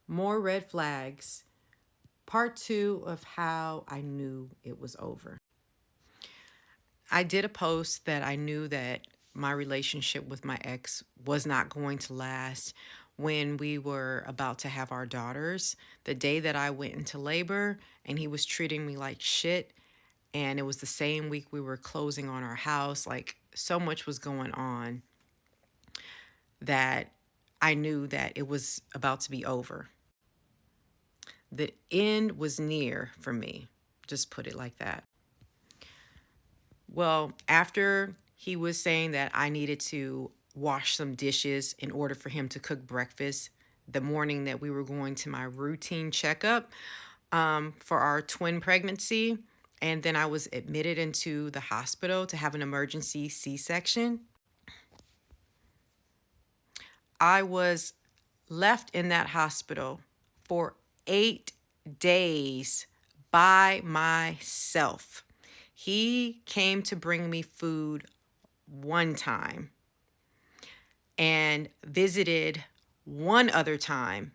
More red flags. Part 2 of how I knew it was over. I did a post that I knew that my relationship with my ex was not going to last when we were about to have our daughters. The day that I went into labor and he was treating me like shit, and it was the same week we were closing on our house. Like, so much was going on that I knew that it was about to be over. The end was near for me, just put it like that. Well, after he was saying that I needed to wash some dishes in order for him to cook breakfast the morning that we were going to my routine checkup for our twin pregnancy, and then I was admitted into the hospital to have an emergency C-section. I was left in that hospital for 8 days by myself. He came to bring me food one time and visited one other time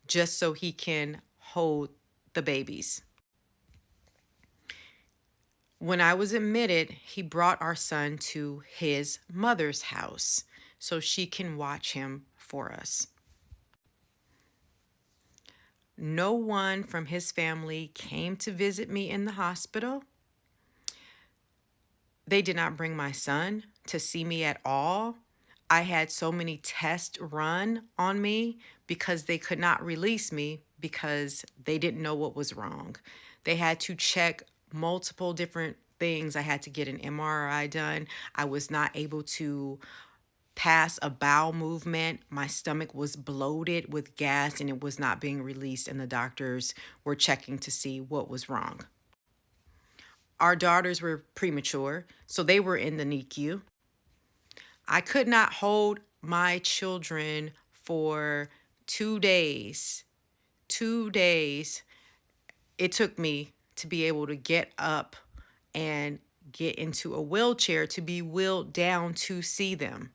just so he can hold the babies. When I was admitted, he brought our son to his mother's house so she can watch him for us. No one from his family came to visit me in the hospital. They did not bring my son to see me at all. I had so many tests run on me because they could not release me because they didn't know what was wrong. They had to check multiple different things. I had to get an MRI done. I was not able to pass a bowel movement. My stomach was bloated with gas and it was not being released, and the doctors were checking to see what was wrong. Our daughters were premature, so they were in the NICU. I could not hold my children for 2 days. 2 days it took me to be able to get up and get into a wheelchair to be wheeled down to see them.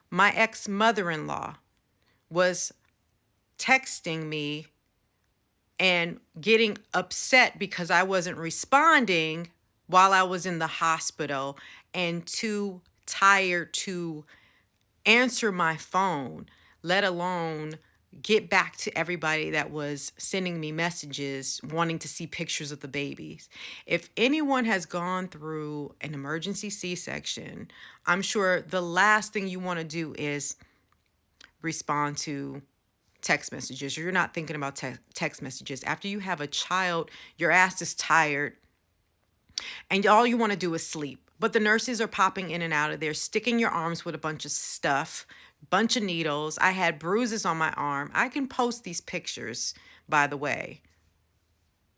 My ex-mother-in-law was texting me and getting upset because I wasn't responding while I was in the hospital and too tired to answer my phone, let alone get back to everybody that was sending me messages wanting to see pictures of the babies. If anyone has gone through an emergency C-section, I'm sure the last thing you want to do is respond to text messages. You're not thinking about text messages. After you have a child, your ass is tired and all you want to do is sleep. But the nurses are popping in and out of there, sticking your arms with a bunch of stuff, bunch of needles. I had bruises on my arm. I can post these pictures, by the way.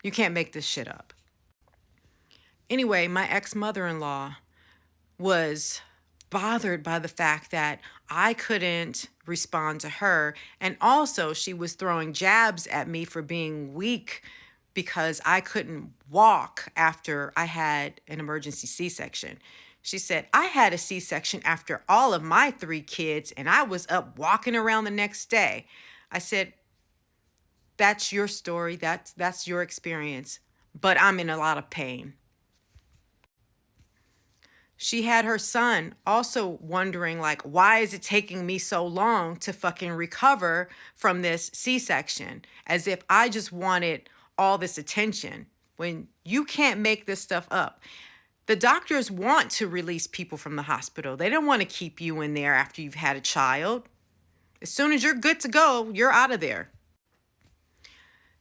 You can't make this shit up. Anyway, my ex-mother-in-law was bothered by the fact that I couldn't respond to her. And also, she was throwing jabs at me for being weak because I couldn't walk after I had an emergency C-section. She said, I had a C-section after all of my 3 kids, and I was up walking around the next day. I said, that's your story. That's your experience. But I'm in a lot of pain. She had her son also wondering, like, why is it taking me so long to fucking recover from this C-section? As if I just wanted all this attention when you can't make this stuff up. The doctors want to release people from the hospital. They don't want to keep you in there after you've had a child. As soon as you're good to go, you're out of there.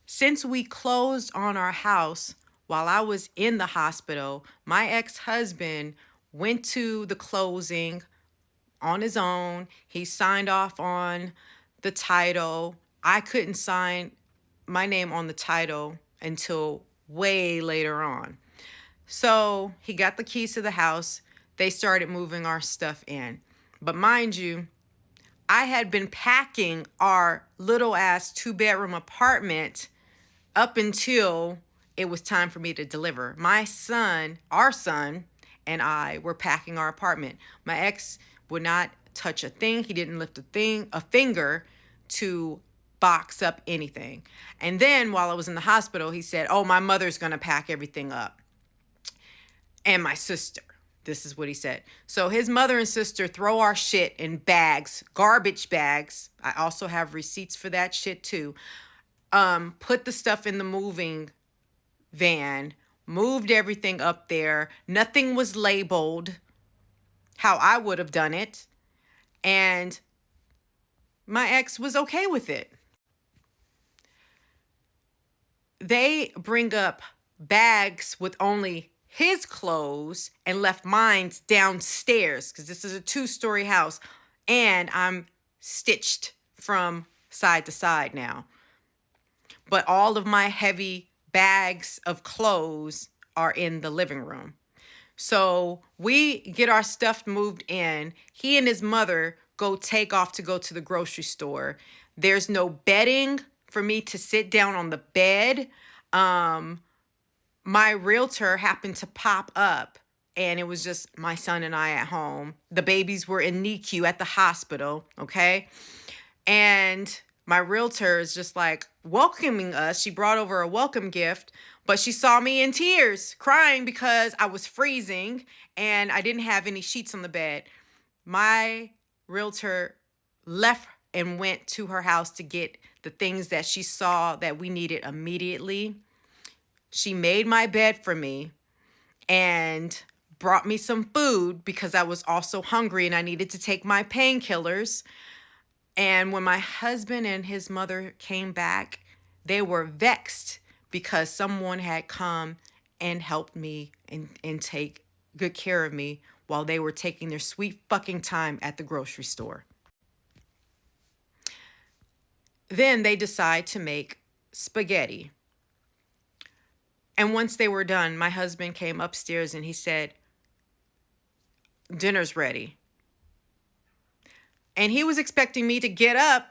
Since we closed on our house while I was in the hospital, my ex-husband went to the closing on his own. He signed off on the title. I couldn't sign my name on the title until way later on. So he got the keys to the house. They started moving our stuff in. But mind you, I had been packing our little ass 2-bedroom apartment up until it was time for me to deliver. My son, our son, and I were packing our apartment. My ex would not touch a thing. He didn't lift a finger to box up anything. And then while I was in the hospital, he said, oh, my mother's going to pack everything up. And my sister. This is what he said. So his mother and sister throw our shit in bags, garbage bags. I also have receipts for that shit too. Put the stuff in the moving van, moved everything up there. Nothing was labeled how I would have done it. And my ex was okay with it. They bring up bags with only his clothes and left mine downstairs because this is a 2-story house and I'm stitched from side to side now. But all of my heavy bags of clothes are in the living room. So we get our stuff moved in. He and his mother take off to go to the grocery store. There's no bedding for me to sit down on the bed. My realtor happened to pop up and it was just my son and I at home. The babies were in NICU at the hospital, okay? And my realtor is just like welcoming us. She brought over a welcome gift, but she saw me in tears, crying because I was freezing and I didn't have any sheets on the bed. My realtor left and went to her house to get the things that she saw that we needed immediately. She made my bed for me and brought me some food because I was also hungry and I needed to take my painkillers. And when my husband and his mother came back, they were vexed because someone had come and helped me and take good care of me while they were taking their sweet fucking time at the grocery store. Then they decide to make spaghetti. And once they were done, my husband came upstairs and he said, dinner's ready. And he was expecting me to get up,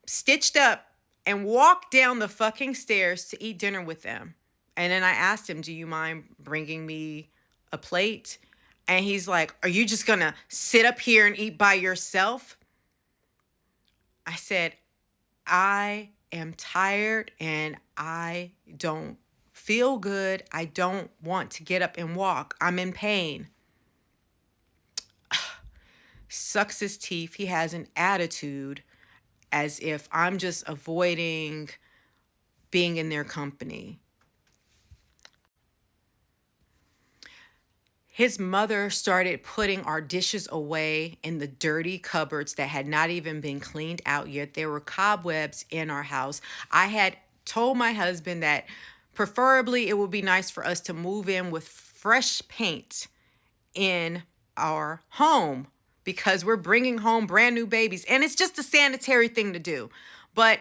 stitched up, and walk down the fucking stairs to eat dinner with them. And then I asked him, do you mind bringing me a plate? And he's like, are you just going to sit up here and eat by yourself? I said, I am tired and I don't feel good. I don't want to get up and walk. I'm in pain. Sucks his teeth. He has an attitude as if I'm just avoiding being in their company. His mother started putting our dishes away in the dirty cupboards that had not even been cleaned out yet. There were cobwebs in our house. I had told my husband that preferably it would be nice for us to move in with fresh paint in our home because we're bringing home brand new babies. And it's just a sanitary thing to do. But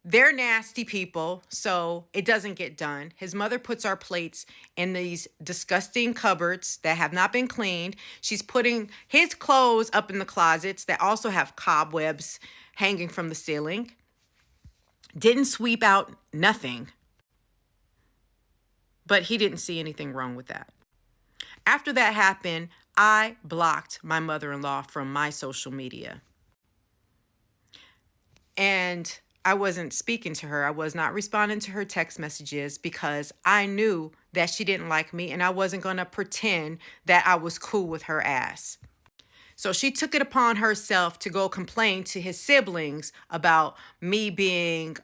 they're nasty people, so it doesn't get done. His mother puts our plates in these disgusting cupboards that have not been cleaned. She's putting his clothes up in the closets that also have cobwebs hanging from the ceiling. Didn't sweep out nothing. But he didn't see anything wrong with that. After that happened, I blocked my mother-in-law from my social media. And I wasn't speaking to her. I was not responding to her text messages because I knew that she didn't like me and I wasn't going to pretend that I was cool with her ass. So she took it upon herself to go complain to his siblings about me being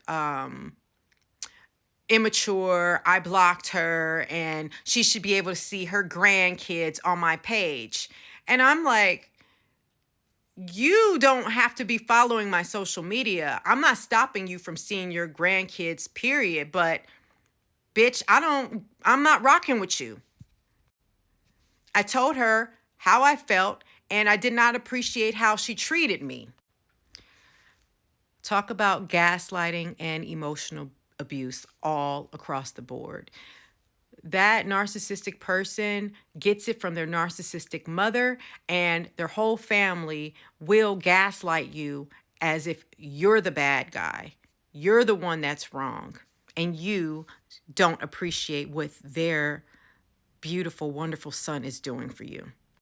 immature. I blocked her and she should be able to see her grandkids on my page. And I'm like, you don't have to be following my social media. I'm not stopping you from seeing your grandkids, period. But bitch, I'm not rocking with you. I told her how I felt and I did not appreciate how she treated me. Talk about gaslighting and emotional abuse all across the board. That narcissistic person gets it from their narcissistic mother, and their whole family will gaslight you as if you're the bad guy. You're the one that's wrong, and you don't appreciate what their beautiful, wonderful son is doing for you.